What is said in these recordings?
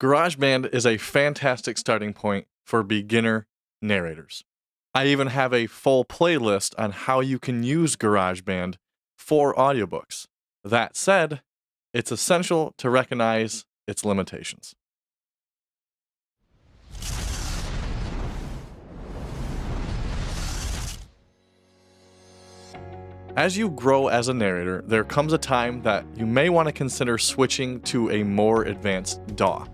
GarageBand is a fantastic starting point for beginner narrators. I even have a full playlist on how you can use GarageBand for audiobooks. That said, it's essential to recognize its limitations. As you grow as a narrator, there comes a time that you may want to consider switching to a more advanced DAW.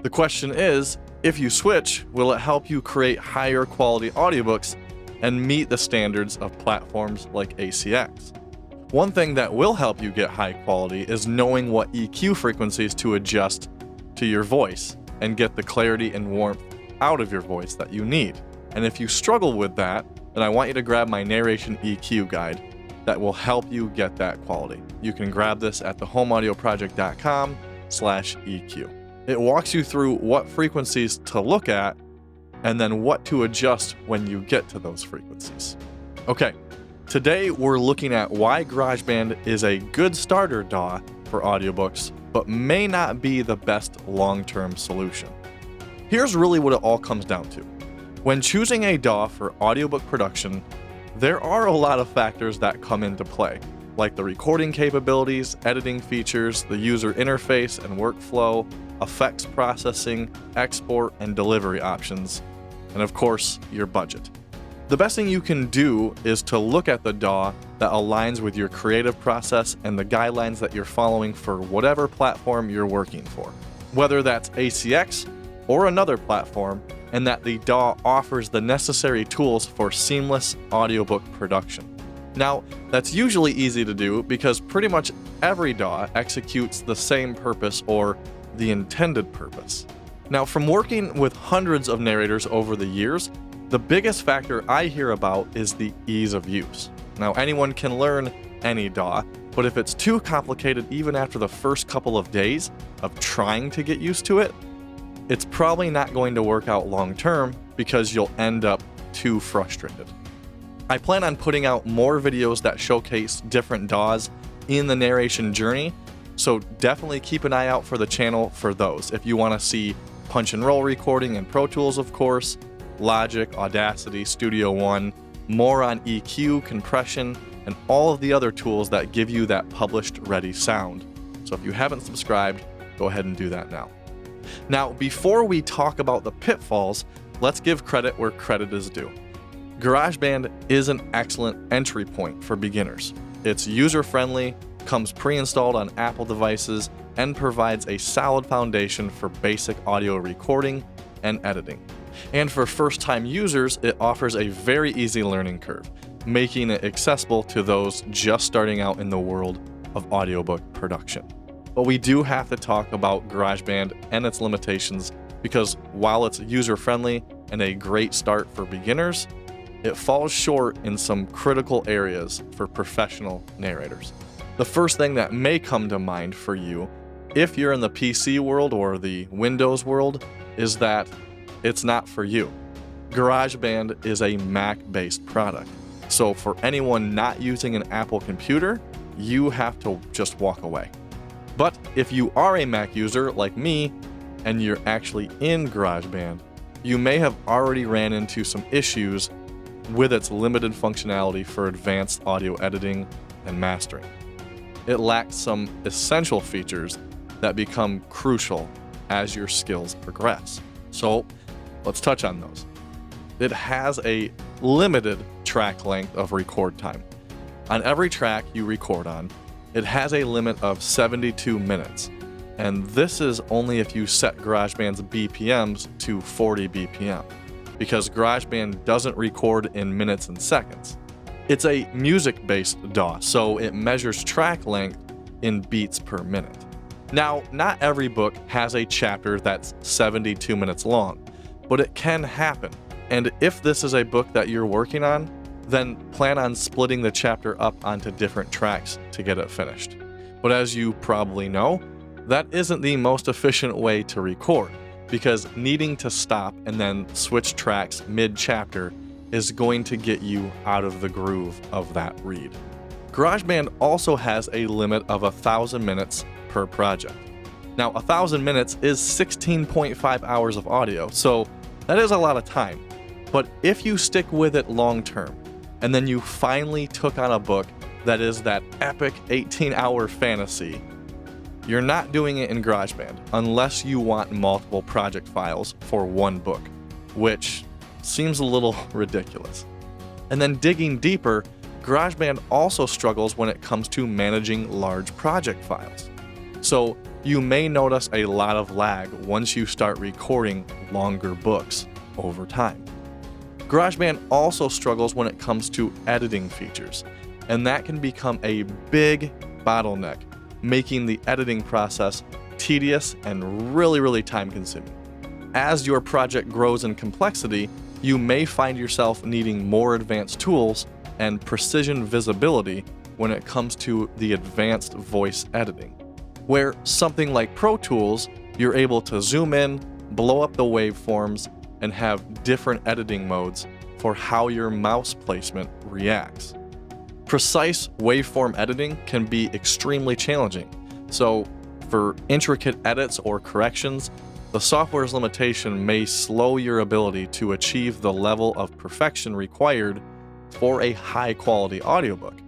The question is, if you switch, will it help you create higher quality audiobooks and meet the standards of platforms like ACX? One thing that will help you get high quality is knowing what EQ frequencies to adjust to your voice and get the clarity and warmth out of your voice that you need. And if you struggle with that, then I want you to grab my narration EQ guide that will help you get that quality. You can grab this at thehomeaudioproject.com/EQ. It walks you through what frequencies to look at and then what to adjust when you get to those frequencies. Okay, today we're looking at why GarageBand is a good starter DAW for audiobooks, but may not be the best long-term solution. Here's really what it all comes down to. When choosing a DAW for audiobook production, there are a lot of factors that come into play, like the recording capabilities, editing features, the user interface and workflow, effects processing, export and delivery options, and of course, your budget. The best thing you can do is to look at the DAW that aligns with your creative process and the guidelines that you're following for whatever platform you're working for, whether that's ACX or another platform, and that the DAW offers the necessary tools for seamless audiobook production. Now, that's usually easy to do because pretty much every DAW executes the same purpose or the intended purpose. Now, from working with hundreds of narrators over the years, the biggest factor I hear about is the ease of use. Now, anyone can learn any DAW, but if it's too complicated even after the first couple of days of trying to get used to it, it's probably not going to work out long term because you'll end up too frustrated. I plan on putting out more videos that showcase different DAWs in the narration journey, so definitely keep an eye out for the channel for those. If you want to see punch and roll recording in Pro Tools, of course, Logic, Audacity, Studio One, more on EQ, compression, and all of the other tools that give you that published ready sound. So if you haven't subscribed, go ahead and do that now. Now, before we talk about the pitfalls, let's give credit where credit is due. GarageBand is an excellent entry point for beginners. It's user-friendly, comes pre-installed on Apple devices, and provides a solid foundation for basic audio recording and editing. And for first-time users, it offers a very easy learning curve, making it accessible to those just starting out in the world of audiobook production. But we do have to talk about GarageBand and its limitations because while it's user-friendly and a great start for beginners, it falls short in some critical areas for professional narrators. The first thing that may come to mind for you, if you're in the PC world or the Windows world, is that it's not for you. GarageBand is a Mac-based product, so for anyone not using an Apple computer, you have to just walk away. But if you are a Mac user like me, and you're actually in GarageBand, you may have already ran into some issues with its limited functionality for advanced audio editing and mastering. It lacks some essential features that become crucial as your skills progress. So let's touch on those. It has a limited track length of record time. On every track you record on, it has a limit of 72 minutes, and this is only if you set GarageBand's BPMs to 40 BPM, because GarageBand doesn't record in minutes and seconds. It's a music-based DAW, so it measures track length in beats per minute. Now, not every book has a chapter that's 72 minutes long, but it can happen, and if this is a book that you're working on, then plan on splitting the chapter up onto different tracks to get it finished. But as you probably know, that isn't the most efficient way to record, because needing to stop and then switch tracks mid-chapter is going to get you out of the groove of that read. GarageBand also has a limit of 1,000 minutes per project. Now, 1,000 minutes is 16.5 hours of audio, so that is a lot of time. But if you stick with it long term, and then you finally took on a book that is that epic 18-hour fantasy, you're not doing it in GarageBand unless you want multiple project files for one book, which seems a little ridiculous. And then digging deeper, GarageBand also struggles when it comes to managing large project files. So you may notice a lot of lag once you start recording longer books over time. GarageBand also struggles when it comes to editing features, and that can become a big bottleneck, making the editing process tedious and really time-consuming. As your project grows in complexity, you may find yourself needing more advanced tools and precision visibility when it comes to the advanced voice editing, where something like Pro Tools, you're able to zoom in, blow up the waveforms, and have different editing modes for how your mouse placement reacts. Precise waveform editing can be extremely challenging, so for intricate edits or corrections, the software's limitation may slow your ability to achieve the level of perfection required for a high-quality audiobook.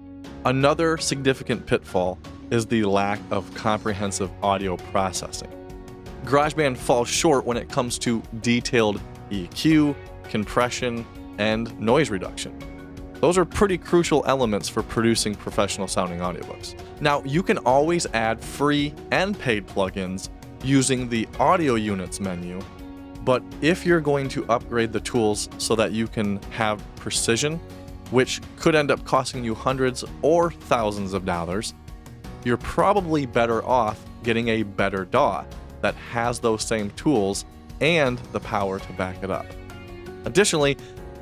Another significant pitfall is the lack of comprehensive audio processing. GarageBand falls short when it comes to detailed EQ, compression, and noise reduction. Those are pretty crucial elements for producing professional-sounding audiobooks. Now, you can always add free and paid plugins using the Audio Units menu, but if you're going to upgrade the tools so that you can have precision, which could end up costing you hundreds or thousands of dollars, you're probably better off getting a better DAW that has those same tools and the power to back it up. Additionally,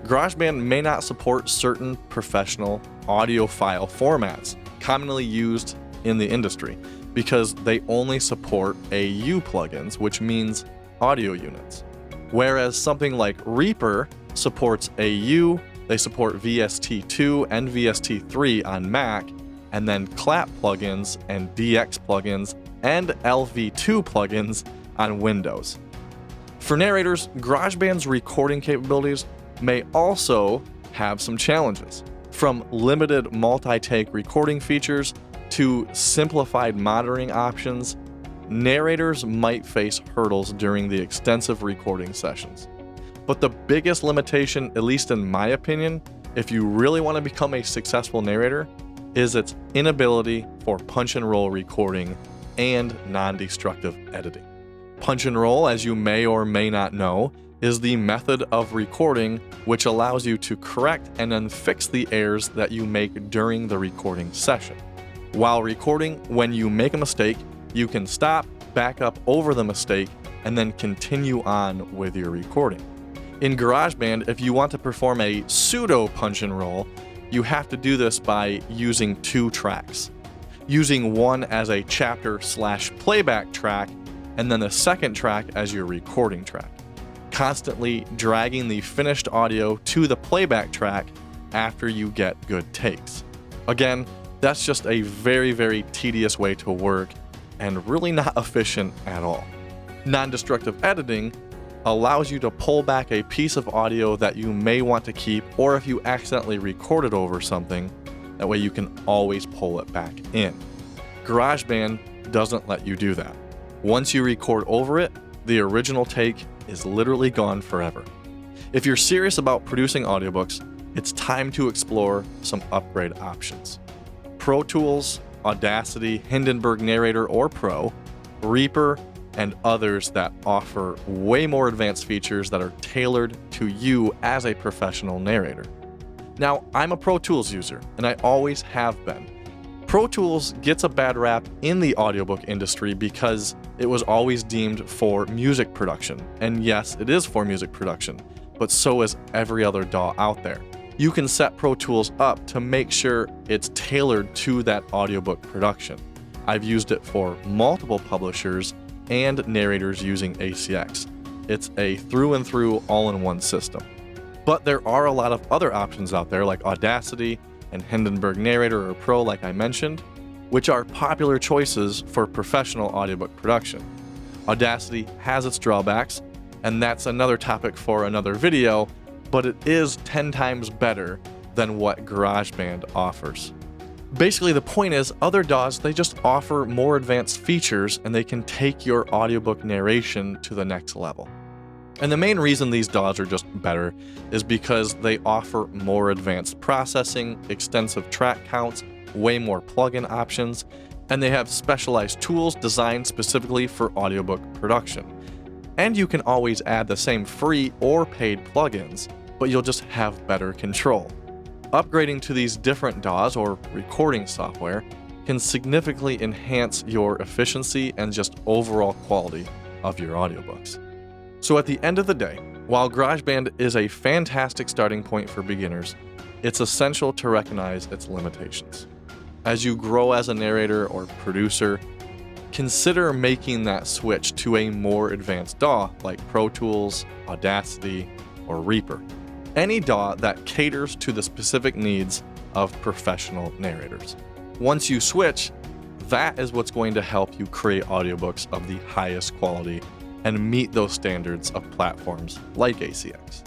GarageBand may not support certain professional audiophile formats commonly used in the industry because they only support AU plugins, which means audio units. Whereas something like Reaper supports AU, they support VST2 and VST3 on Mac, and then Clap plugins and DX plugins and LV2 plugins on Windows. For narrators, GarageBand's recording capabilities may also have some challenges, from limited multi-take recording features to simplified monitoring options. Narrators might face hurdles during the extensive recording sessions. But the biggest limitation, at least in my opinion, if you really want to become a successful narrator, is its inability for punch and roll recording and non-destructive editing. Punch and roll, as you may or may not know, is the method of recording which allows you to correct and then fix the errors that you make during the recording session. While recording, when you make a mistake, you can stop, back up over the mistake, and then continue on with your recording. In GarageBand, if you want to perform a pseudo punch and roll, you have to do this by using two tracks. Using one as a chapter/playback track, and then the second track as your recording track. Constantly dragging the finished audio to the playback track after you get good takes. Again, that's just a very tedious way to work and really not efficient at all. Non-destructive editing allows you to pull back a piece of audio that you may want to keep, or if you accidentally recorded over something, that way you can always pull it back in. GarageBand doesn't let you do that. Once you record over it, the original take is literally gone forever. If you're serious about producing audiobooks, it's time to explore some upgrade options. Pro Tools, Audacity, Hindenburg Narrator or Pro, Reaper, and others that offer way more advanced features that are tailored to you as a professional narrator. Now, I'm a Pro Tools user, and I always have been. Pro Tools gets a bad rap in the audiobook industry because it was always deemed for music production. And yes, it is for music production, but so is every other DAW out there. You can set Pro Tools up to make sure it's tailored to that audiobook production. I've used it for multiple publishers and narrators using ACX. It's a through and through all-in-one system. But there are a lot of other options out there like Audacity and Hindenburg Narrator or Pro like I mentioned, which are popular choices for professional audiobook production. Audacity has its drawbacks, and that's another topic for another video, but it is 10 times better than what GarageBand offers. Basically, the point is, other DAWs, they just offer more advanced features and they can take your audiobook narration to the next level. And the main reason these DAWs are just better is because they offer more advanced processing, extensive track counts, way more plugin options, and they have specialized tools designed specifically for audiobook production. And you can always add the same free or paid plugins, but you'll just have better control. Upgrading to these different DAWs or recording software can significantly enhance your efficiency and just overall quality of your audiobooks. So at the end of the day, while GarageBand is a fantastic starting point for beginners, it's essential to recognize its limitations. As you grow as a narrator or producer, consider making that switch to a more advanced DAW like Pro Tools, Audacity, or Reaper. Any DAW that caters to the specific needs of professional narrators. Once you switch, that is what's going to help you create audiobooks of the highest quality and meet those standards of platforms like ACX.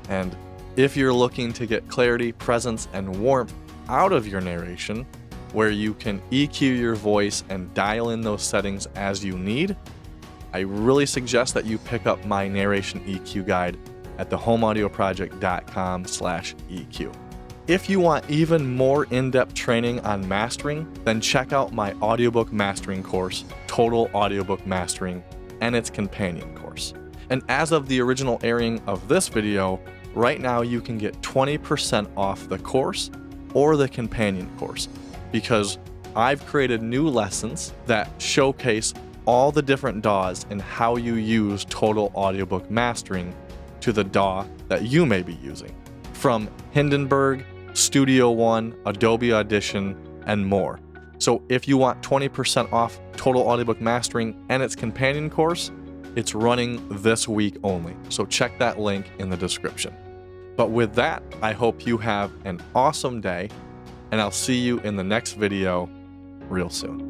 And if you're looking to get clarity, presence, and warmth out of your narration, where you can EQ your voice and dial in those settings as you need, I really suggest that you pick up my narration EQ guide at thehomeaudioproject.com/EQ. If you want even more in-depth training on mastering, then check out my audiobook mastering course, Total Audiobook Mastering, and its companion course. And as of the original airing of this video, right now you can get 20% off the course or the companion course, because I've created new lessons that showcase all the different DAWs and how you use Total Audiobook Mastering to the DAW that you may be using, from Hindenburg, Studio One, Adobe Audition, and more. So if you want 20% off Total Audiobook Mastering and its companion course, it's running this week only. So check that link in the description. But with that, I hope you have an awesome day, and I'll see you in the next video real soon.